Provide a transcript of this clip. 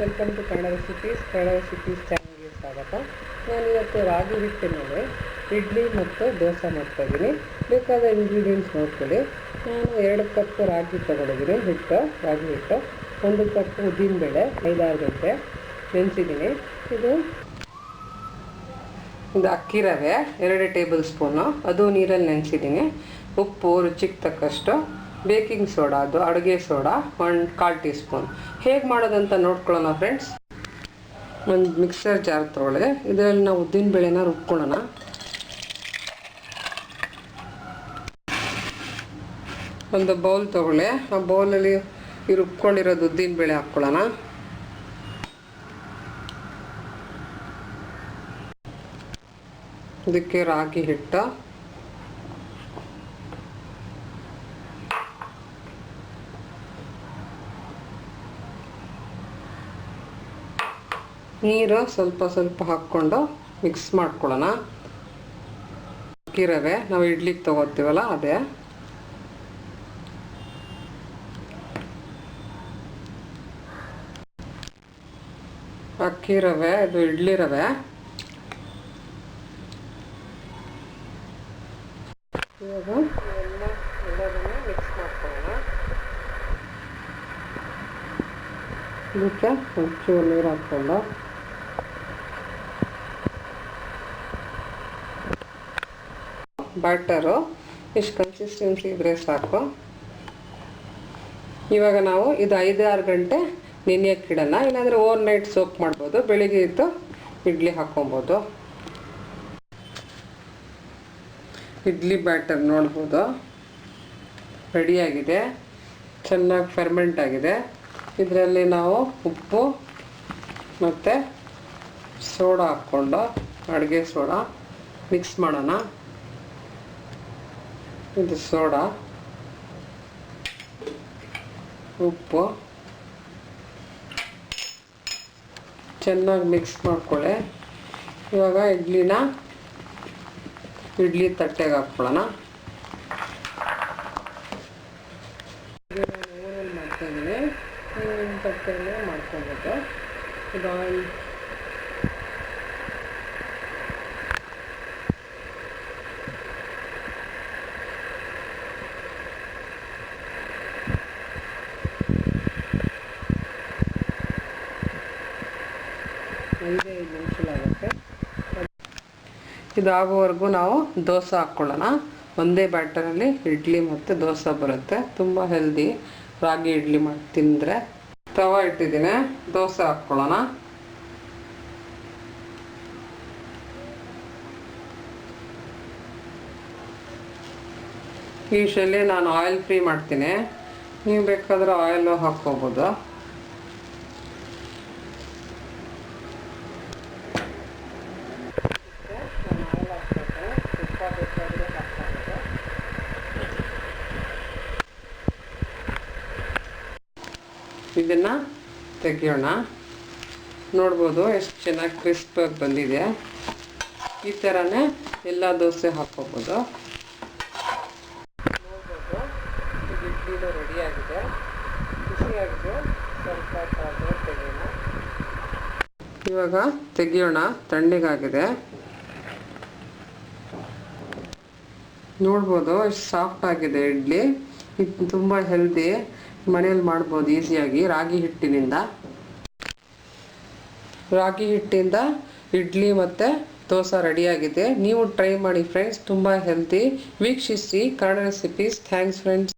Welcome to Kannada recipes ಚಾನಲ್ಗೆ ಸ್ವಾಗತ. ನಾನು ಇವತ್ತು ರಾಗಿ ಹಿಟ್ಟಿನಲ್ಲಿ ಇಡ್ಲಿ ಮತ್ತು ದೋಸೆ ಮಾಡ್ತಾಯಿದ್ದೀನಿ. ಬೇಕಾದ ಇಂಗ್ರೀಡಿಯೆಂಟ್ಸ್ ನೋಡ್ಕೊಳ್ಳಿ. ನಾನು 2 ಕಪ್ ರಾಗಿ ತೊಗೊಂಡಿದ್ದೀನಿ, ರಾಗಿ ಹಿಟ್ಟು. 1 ಕಪ್ ಉದ್ದಿನಬೇಳೆ 5-6 ಗಂಟೆ ನೆನೆಸಿದ್ದೀನಿ. ಇದು ಅಕ್ಕಿ ರವೆ 2 ಟೇಬಲ್ ಸ್ಪೂನು, ಅದು ನೀರಲ್ಲಿ ನೆನೆಸಿದ್ದೀನಿ. ಉಪ್ಪು ರುಚಿಗೆ ತಕ್ಕಷ್ಟು, ಬೇಕಿಂಗ್ ಸೋಡಾ, ಅದು ಅಡುಗೆ ಸೋಡಾ 1/4 ಟೀ ಸ್ಪೂನ್. ಹೇಗೆ ಮಾಡೋದಂತ ನೋಡ್ಕೊಳ್ಳೋಣ ಫ್ರೆಂಡ್ಸ್. ಒಂದು ಮಿಕ್ಸರ್ ಜಾರ್ ತೊಗೊಳ್ಳಿ. ಇದರಲ್ಲಿ ನಾವು ಉದ್ದಿನಬೇಳೆನ ರುಬ್ಕೊಳ್ಳೋಣ. ಒಂದು ಬೌಲ್ ತೊಗೊಳ್ಳಿ. ಆ ಬೌಲಲ್ಲಿ ಈ ರುಬ್ಕೊಂಡಿರೋದು ಉದ್ದಿನಬೇಳೆ ಹಾಕ್ಕೊಳ್ಳೋಣ. ಇದಕ್ಕೆ ರಾಗಿ ಹಿಟ್ಟು, ನೀರು ಸ್ವಲ್ಪ ಹಾಕ್ಕೊಂಡು ಮಿಕ್ಸ್ ಮಾಡ್ಕೊಳ್ಳೋಣ. ಅಕ್ಕಿ ರವೆ ನಾವು ಇಡ್ಲಿಗೆ ತಗೋತೀವಲ್ಲ ಅದೇ. ಅಕ್ಕಿ ರವೆ, ಇದು ಇಡ್ಲಿ ರವೆ. ಇವಾಗ ಎಲ್ಲದನ್ನು ಮಿಕ್ಸ್ ಮಾಡ್ಕೊಳ್ಳೋಣ. ಇದಕ್ಕೆ ಒಂಚೂರು ನೀರು ಹಾಕ್ಕೊಂಡು ಬ್ಯಾಟರು ಇಷ್ಟು ಕನ್ಸಿಸ್ಟೆನ್ಸಿ ಇದ್ರೆ ಸಾಕು. ಇವಾಗ ನಾವು ಇದು 5-6 ಗಂಟೆ ನೆನೆಯಕ್ಕಿಡೋಣ. ಇಲ್ಲಾಂದರೆ ಓವರ್ ನೈಟ್ ಸೋಕ್ ಮಾಡ್ಬೋದು. ಬೆಳಿಗ್ಗೆ ಇದ್ದು ಇಡ್ಲಿ ಹಾಕ್ಕೊಬೋದು. ಇಡ್ಲಿ ಬ್ಯಾಟರ್ ನೋಡ್ಬೋದು, ರೆಡಿಯಾಗಿದೆ. ಚೆನ್ನಾಗಿ ಫರ್ಮೆಂಟ್ ಆಗಿದೆ. ಇದರಲ್ಲಿ ನಾವು ಉಪ್ಪು ಮತ್ತು ಸೋಡಾ ಹಾಕ್ಕೊಂಡು, ಅಡುಗೆ ಸೋಡಾ ಮಿಕ್ಸ್ ಮಾಡೋಣ. ಇದು ಸೋಡಾ, ಉಪ್ಪು ಚೆನ್ನಾಗಿ ಮಿಕ್ಸ್ ಮಾಡ್ಕೊಳ್ಳಿ. ಇವಾಗ ಇಡ್ಲಿ ತಟ್ಟೆಗೆ ಹಾಕ್ಕೊಳ್ಳೋಣ. ಓವನಲ್ಲಿ ಮಾಡ್ತಾಯಿದ್ದೀನಿ, ತಟ್ಟೆಯಲ್ಲೇ ಮಾಡ್ಕೊಬೇಕು. ಇದು ಆಯಿಲ್ ಐದೇ 5 ನಿಮಿಷ ಆಗುತ್ತೆ. ಇದಾಗೋವರೆಗೂ ನಾವು ದೋಸೆ ಹಾಕ್ಕೊಳ್ಳೋಣ. ಒಂದೇ ಬ್ಯಾಟರಲ್ಲಿ ಇಡ್ಲಿ ಮತ್ತು ದೋಸೆ ಬರುತ್ತೆ. ತುಂಬ ಹೆಲ್ದಿ ರಾಗಿ ಇಡ್ಲಿ ಮಾಡಿ ತಿಂದರೆ. ತವ ಇಟ್ಟಿದ್ದೀನಿ, ದೋಸೆ ಹಾಕ್ಕೊಳ್ಳೋಣ. ಯೂಶಲಿ ನಾನು ಆಯಿಲ್ ಫ್ರೀ ಮಾಡ್ತೀನಿ, ನೀವು ಬೇಕಾದರೆ ಆಯಿಲು ಹಾಕ್ಕೋಬೋದು. ಇದನ್ನು ತೆಗಿಯೋಣ. ನೋಡ್ಬೋದು ಎಷ್ಟು ಚೆನ್ನಾಗಿ ಕ್ರಿಸ್ಪಾಗಿ ಬಂದಿದೆ. ಈ ಥರನೇ ಎಲ್ಲ ದೋಸೆ ಹಾಕ್ಕೋಬೋದು. ನೋಡ್ಬೋದು, ಇದು ಇಡ್ಲಿನೂ ರೆಡಿಯಾಗಿದೆ. ಖುಷಿಯಾಗಿದೆ. ಸ್ವಲ್ಪ ತೆಗಿಯೋಣ. ಇವಾಗ ತೆಗಿಯೋಣ, ತಣ್ಣಗಾಗಿದೆ. ನೋಡ್ಬೋದು ಎಷ್ಟು ಸಾಫ್ಟ್ ಆಗಿದೆ ಇಡ್ಲಿ. ಇದು ತುಂಬ ಹೆಲ್ದಿ, ಮನೇಲಿ ಮಾಡ್ಬೋದು ಈಸಿಯಾಗಿ. ರಾಗಿ ಹಿಟ್ಟಿನಿಂದ ಇಡ್ಲಿ ಮತ್ತು ದೋಸೆ ರೆಡಿಯಾಗಿದೆ. ನೀವು ಟ್ರೈ ಮಾಡಿ ಫ್ರೆಂಡ್ಸ್, ತುಂಬ ಹೆಲ್ದಿ. ವೀಕ್ಷಿಸಿ ಕನ್ನಡ ರೆಸಿಪೀಸ್. Thanks friends.